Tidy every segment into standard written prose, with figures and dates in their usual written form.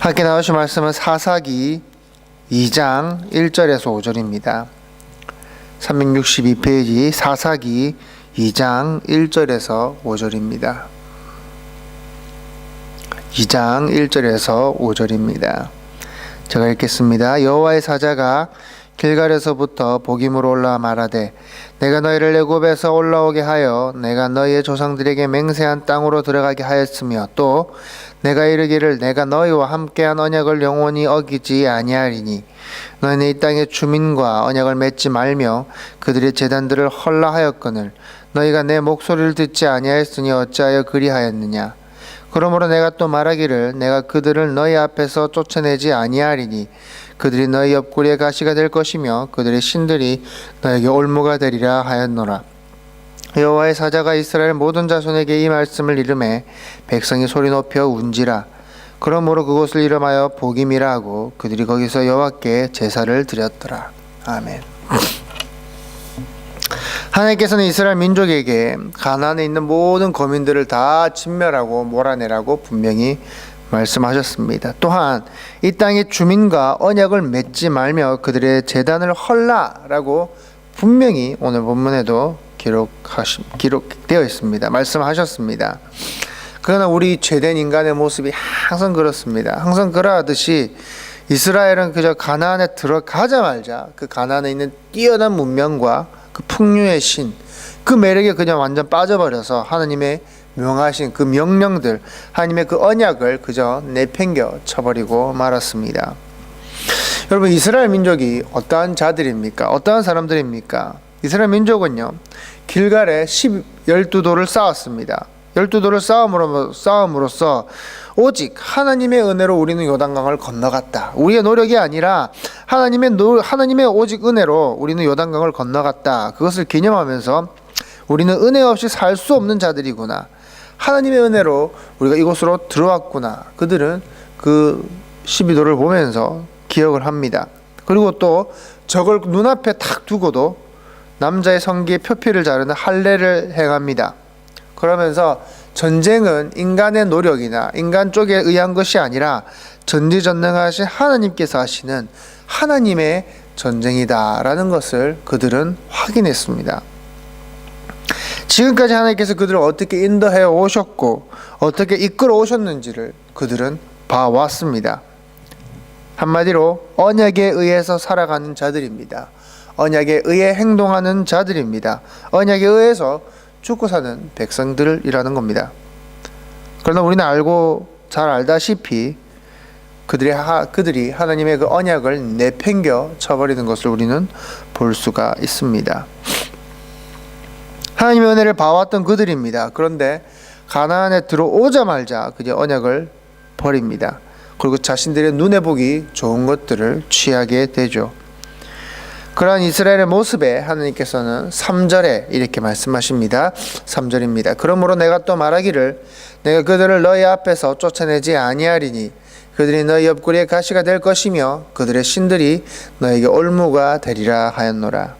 함께 나오신 말씀은 사사기 2장 1절에서 5절입니다. 362페이지 사사기 2장 1절에서 5절입니다. 2장 1절에서 5절입니다. 제가 읽겠습니다. 여호와의 사자가 길갈에서부터 복임으로 올라와 말하되 내가 너희를 애굽에서 올라오게 하여 내가 너희의 조상들에게 맹세한 땅으로 들어가게 하였으며 또 내가 이르기를 내가 너희와 함께한 언약을 영원히 어기지 아니하리니 너희는 이 땅의 주민과 언약을 맺지 말며 그들의 제단들을 헐라하였거늘 너희가 내 목소리를 듣지 아니하였으니 어찌하여 그리하였느냐. 그러므로 내가 또 말하기를 내가 그들을 너희 앞에서 쫓아내지 아니하리니 그들이 너희 옆구리에 가시가 될 것이며 그들의 신들이 너에게 올무가 되리라 하였노라. 여호와의 사자가 이스라엘 모든 자손에게 이 말씀을 이르매 백성이 소리 높여 운지라. 그러므로 그곳을 이름하여 복임이라 하고 그들이 거기서 여호와께 제사를 드렸더라. 아멘. 하나님께서는 이스라엘 민족에게 가나안에 있는 모든 거민들을 다 진멸하고 몰아내라고 분명히 말씀하셨습니다. 또한 이 땅의 주민과 언약을 맺지 말며 그들의 제단을 헐라라고 분명히 오늘 본문에도 기록되어 있습니다. 말씀하셨습니다. 그러나 우리 죄된 인간의 모습이 항상 그렇습니다. 항상 그러하듯이 이스라엘은 그저 가나안에 들어가자마자 그 가나안에 있는 뛰어난 문명과 그 풍류의 신, 그 매력에 그냥 완전 빠져버려서 하나님의 명하신 그 명령들, 하나님의 그 언약을 그저 내팽겨 쳐버리고 말았습니다. 여러분, 이스라엘 민족이 어떠한 자들입니까? 어떠한 사람들입니까? 이스라엘 민족은요, 길갈에 12도를 쌓았습니다. 12도를 쌓음으로써 오직 하나님의 은혜로 우리는 요단강을 건너갔다. 우리의 노력이 아니라 하나님의 오직 은혜로 우리는 요단강을 건너갔다. 그것을 기념하면서 우리는 은혜 없이 살 수 없는 자들이구나. 하나님의 은혜로 우리가 이곳으로 들어왔구나. 그들은 그 12도를 보면서 기억을 합니다. 그리고 또 적을 눈앞에 탁 두고도 남자의 성기에 표피를 자르는 할례를 행합니다. 그러면서 전쟁은 인간의 노력이나 인간 쪽에 의한 것이 아니라 전지전능하신 하나님께서 하시는 하나님의 전쟁이다라는 것을 그들은 확인했습니다. 지금까지 하나님께서 그들을 어떻게 인도해 오셨고 어떻게 이끌어 오셨는지를 그들은 봐왔습니다. 한마디로 언약에 의해서 살아가는 자들입니다. 언약에 의해 행동하는 자들입니다. 언약에 의해서 죽고 사는 백성들이라는 겁니다. 그러나 우리는 잘 알다시피 그들이 하나님의 그 언약을 내팽겨 쳐버리는 것을 우리는 볼 수가 있습니다. 하나님의 은혜를 봐왔던 그들입니다. 그런데 가나안에 들어오자마자 그저 언약을 버립니다. 그리고 자신들의 눈에 보기 좋은 것들을 취하게 되죠. 그러한 이스라엘의 모습에 하나님께서는 3절에 이렇게 말씀하십니다. 3절입니다. 그러므로 내가 또 말하기를 내가 그들을 너희 앞에서 쫓아내지 아니하리니 그들이 너희 옆구리에 가시가 될 것이며 그들의 신들이 너에게 올무가 되리라 하였노라.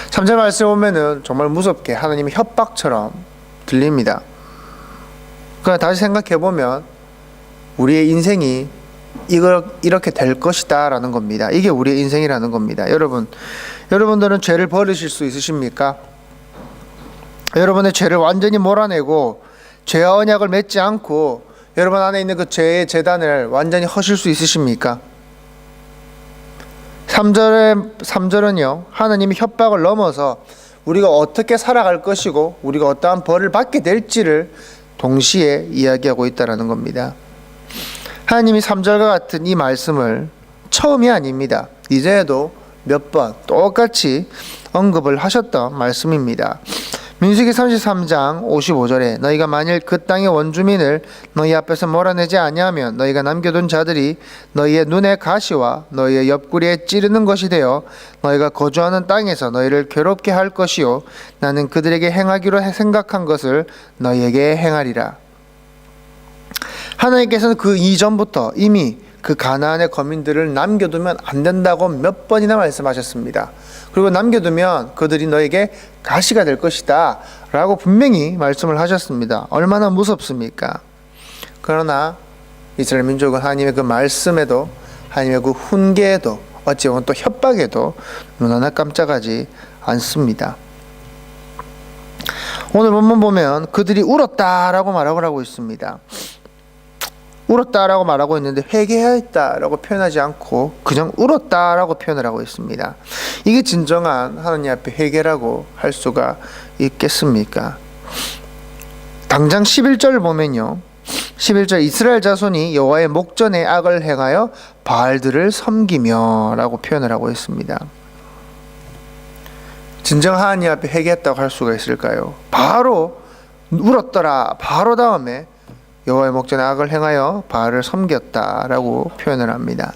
3절 말씀을 보면은 정말 무섭게 하나님의 협박처럼 들립니다. 그러나 다시 생각해보면 우리의 인생이 이렇게 될 것이다 라는 겁니다. 이게 우리의 인생이라는 겁니다. 여러분들은 죄를 버리실 수 있으십니까? 여러분의 죄를 완전히 몰아내고 죄와 언약을 맺지 않고 여러분 안에 있는 그 죄의 재단을 완전히 허실 수 있으십니까? 3절은요, 하나님의 협박을 넘어서 우리가 어떻게 살아갈 것이고 우리가 어떠한 벌을 받게 될지를 동시에 이야기하고 있다는 겁니다. 하나님이 3절과 같은 이 말씀을 처음이 아닙니다. 이전에도 몇 번 똑같이 언급을 하셨던 말씀입니다. 민수기 33장 55절에 너희가 만일 그 땅의 원주민을 너희 앞에서 몰아내지 아니하면 너희가 남겨둔 자들이 너희의 눈의 가시와 너희의 옆구리에 찌르는 것이 되어 너희가 거주하는 땅에서 너희를 괴롭게 할 것이요 나는 그들에게 행하기로 생각한 것을 너희에게 행하리라. 하나님께서는 그 이전부터 이미 그 가나안의 거민들을 남겨두면 안 된다고 몇 번이나 말씀하셨습니다. 그리고 남겨두면 그들이 너에게 가시가 될 것이다 라고 분명히 말씀을 하셨습니다. 얼마나 무섭습니까? 그러나 이스라엘 민족은 하나님의 그 말씀에도 하나님의 그 훈계에도 어찌 보면 또 협박에도 눈 하나 깜짝하지 않습니다. 오늘 본문 보면 그들이 울었다라고 말을 하고 있습니다. 울었다라고 말하고 있는데 회개하였다라고 표현하지 않고 그냥 울었다라고 표현을 하고 있습니다. 이게 진정한 하나님 앞에 회개라고 할 수가 있겠습니까? 당장 11절 보면요, 11절 이스라엘 자손이 여호와의 목전에 악을 행하여 바알들을 섬기며 라고 표현을 하고 있습니다. 진정 하나님 앞에 회개했다고 할 수가 있을까요? 바로 울었더라, 바로 다음에 여호와의 목전에 악을 행하여 바알을 섬겼다라고 표현을 합니다.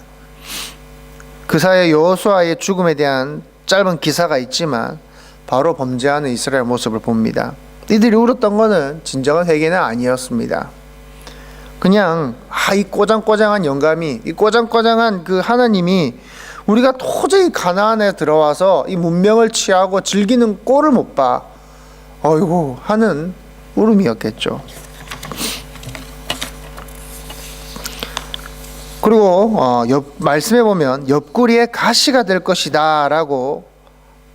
그 사이에 여호수아의 죽음에 대한 짧은 기사가 있지만 바로 범죄하는 이스라엘 모습을 봅니다. 이들이 울었던 것은 진정한 회개는 아니었습니다. 그냥 이 꼬장꼬장한 영감이, 이 꼬장꼬장한 그 하나님이 우리가 도저히 가나안에 들어와서 이 문명을 취하고 즐기는 꼴을 못 봐, 어이구 하는 울음이었겠죠. 그리고 말씀에 보면 옆구리에 가시가 될 것이다 라고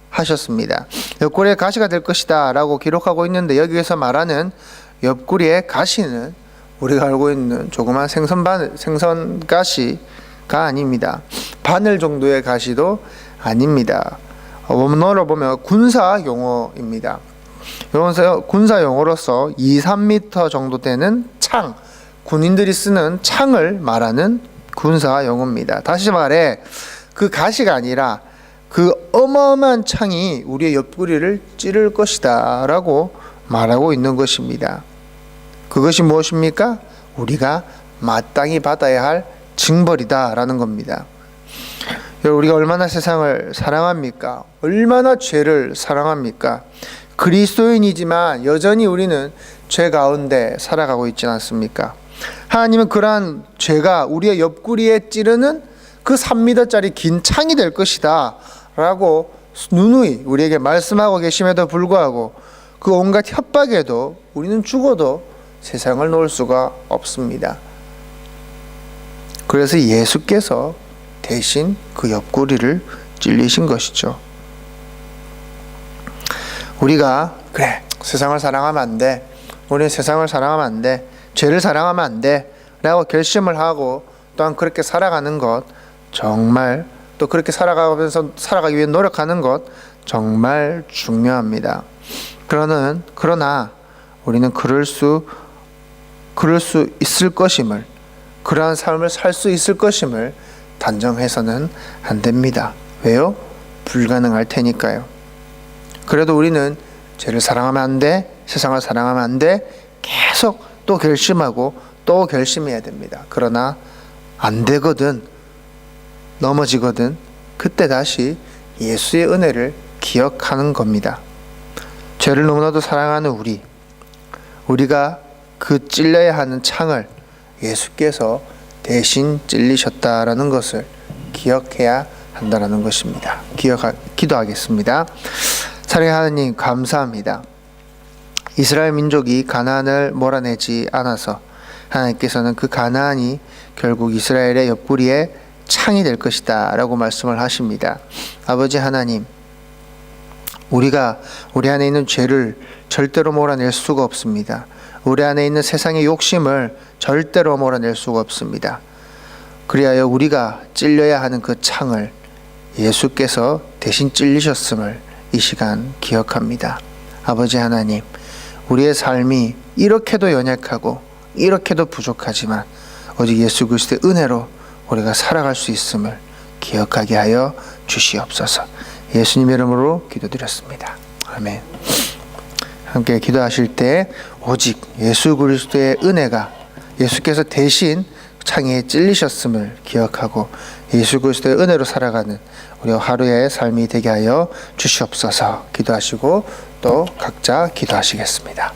하셨습니다. 옆구리에 가시가 될 것이다 라고 기록하고 있는데, 여기에서 말하는 옆구리의 가시는 우리가 알고 있는 조그만 생선 가시가 아닙니다. 바늘 정도의 가시도 아닙니다. 원어로 보면 군사 용어입니다. 군사 용어로서 2-3m 정도 되는 창, 군인들이 쓰는 창을 말하는 군사 용어입니다. 다시 말해 그 가시가 아니라 그 어마어마한 창이 우리의 옆구리를 찌를 것이다 라고 말하고 있는 것입니다. 그것이 무엇입니까? 우리가 마땅히 받아야 할 징벌이다 라는 겁니다. 우리가 얼마나 세상을 사랑합니까? 얼마나 죄를 사랑합니까? 그리스도인이지만 여전히 우리는 죄 가운데 살아가고 있지 않습니까? 하나님은 그러한 죄가 우리의 옆구리에 찌르는 그 3m짜리 긴 창이 될 것이다 라고 누누이 우리에게 말씀하고 계심에도 불구하고 그 온갖 협박에도 우리는 죽어도 세상을 놓을 수가 없습니다. 그래서 예수께서 대신 그 옆구리를 찔리신 것이죠. 우리가 그래, 세상을 사랑하면 안 돼, 우리는 세상을 사랑하면 안 돼, 죄를 사랑하면 안 돼 라고 결심을 하고 또한 그렇게 살아가는 것, 정말 또 그렇게 살아가기 위해 노력하는 것 정말 중요합니다. 그러나 우리는 그럴 수 있을 것임을, 그러한 삶을 살 수 있을 것임을 단정해서는 안 됩니다. 왜요? 불가능할 테니까요. 그래도 우리는 죄를 사랑하면 안 돼, 세상을 사랑하면 안 돼, 계속 또 결심하고 또 결심해야 됩니다. 그러나 안 되거든, 넘어지거든, 그때 다시 예수의 은혜를 기억하는 겁니다. 죄를 너무나도 사랑하는 우리가 그 찔려야 하는 창을 예수께서 대신 찔리셨다라는 것을 기억해야 한다는 것입니다. 기도하겠습니다. 사랑의 하나님, 감사합니다. 이스라엘 민족이 가나안을 몰아내지 않아서 하나님께서는 그 가나안이 결국 이스라엘의 옆구리에 창이 될 것이다 라고 말씀을 하십니다. 아버지 하나님, 우리가 우리 안에 있는 죄를 절대로 몰아낼 수가 없습니다. 우리 안에 있는 세상의 욕심을 절대로 몰아낼 수가 없습니다. 그리하여 우리가 찔려야 하는 그 창을 예수께서 대신 찔리셨음을 이 시간 기억합니다. 아버지 하나님, 우리의 삶이 이렇게도 연약하고 이렇게도 부족하지만 오직 예수 그리스도의 은혜로 우리가 살아갈 수 있음을 기억하게 하여 주시옵소서. 예수님 이름으로 기도드렸습니다. 아멘. 함께 기도하실 때 오직 예수 그리스도의 은혜가, 예수께서 대신 창에 찔리셨음을 기억하고 예수 그리스도의 은혜로 살아가는 우리 하루의 삶이 되게 하여 주시옵소서. 기도하시고 또 각자 기도하시겠습니다.